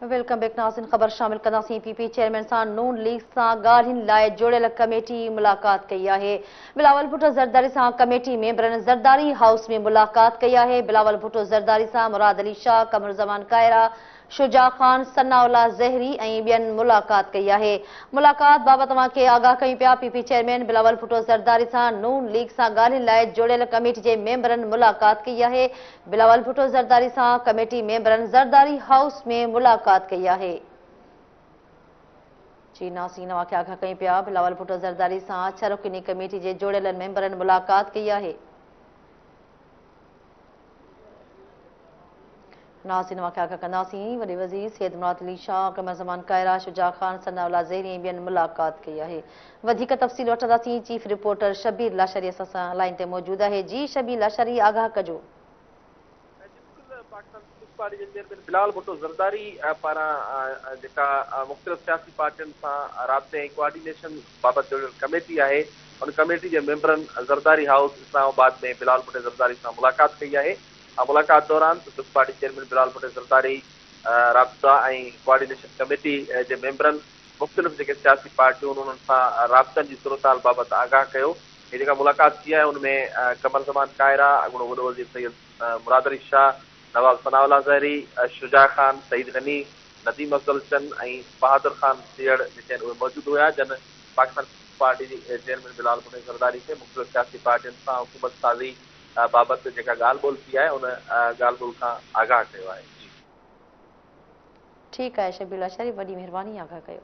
Welcome back नाज़रीन। ख़बर शामिल कंदासीं। पीपी चेयरमैन सां नून लीग सां ॻाल्हियुनि लाइ जुड़ियल कमेटी मुलाक़ात कई आहे। बिलावल भुट्टो ज़रदारी सां कमेटी मेंबरनि ज़रदारी हाउस में मुलाक़ात कई आहे। बिलावल भुट्टो ज़रदारी सां मुराद अली शाह, कमर ज़मान कायरा, शुजा ख़ान, सनाउल्ला ज़हरी ऐं ॿियनि मुलाक़ात कई आहे। मुलाक़ात बाबति तव्हांखे आगाह कयूं पिया। पीपी चेयरमैन बिलावल भुट्टो ज़रदारी सां नून लीग सां ॻाल्हियुनि लाइ जुड़ियल कमेटी जे मेंबरनि मुलाक़ात कई आहे। बिलावल भुट्टो ज़रदारी सां कमेटी मेंबरनि ज़रदारी हाउस में मुलाक़ात कई आहे। जी नाज़रीन, तव्हांखे आगाह कयूं पिया। बिलावल भुट्टो ज़रदारी सां 6 रुकनी कमेटी जे जुड़ियल मेंबरनि मुलाक़ात कई आहे। नाज़रीन, तव्हांखे आगाह कंदासीं। वॾे वज़ीर सैयद मुराद अली शाह, कमर ज़मान कायरा, शुजा ख़ान, सनाउल्ला ज़हरी ऐं ॿियनि मुलाक़ात कई आहे। वधीक तफ़सील वठंदासीं। चीफ रिपोर्टर शबीर लाशरी असां सां लाइन ते मौजूदु आहे। जी शबीर लाशरी, आगाह कजो। पार्टी के चेयरमैन बिलावल भुट्टो ज़रदारी पारां जेका मुख़्तलिफ़ सियासी पार्टियुनि सां राब्ते ऐं कोऑर्डिनेशन बाबति जुड़ियल कमेटी आहे, उन कमेटी जे मेंबरनि ज़रदारी हाउस इस्लामाबाद में बिलावल भुट्टो ज़रदारी सां मुलाक़ात कई आहे। मुलाक़ात दौरान पीपल्स पार्टी चेयरमैन बिलावल भुट्टो ज़रदारी राब्ता ऐं कोऑर्डिनेशन कमेटी जे मेंबरनि मुख़्तलिफ़ जेके सियासी पार्टियूं उन्हनि सां राब्तनि जी सूरत बाबति आगाह कयो। हीअ जेका मुलाक़ात थी आहे उनमें कमर ज़मान कायरा, अॻूणो वॾो वज़ीर सैयद मुराद अली शाह, नवाब सनाउल्ला ज़हरी, शुजा ख़ान, सईद गनी, नदीम अफ़ज़ल चंद ऐं बहादुर ख़ान सियड़ जेके आहिनि उहे मौजूदु हुया। जन पाकिस्तान पार्टी जी चेयरमैन बिलावल भुट्टो ज़रदारी खे मुख़्तलिफ़ सियासी पार्टियुनि सां हुकूमत साज़ी बाबति जेका ॻाल्हि ॿोल थी आहे उन ॻाल्हि ॿोल खां आगाह कयो आहे। ठीकु आहे शबीर लाशरी, वॾी महिरबानी, आगाह कयो।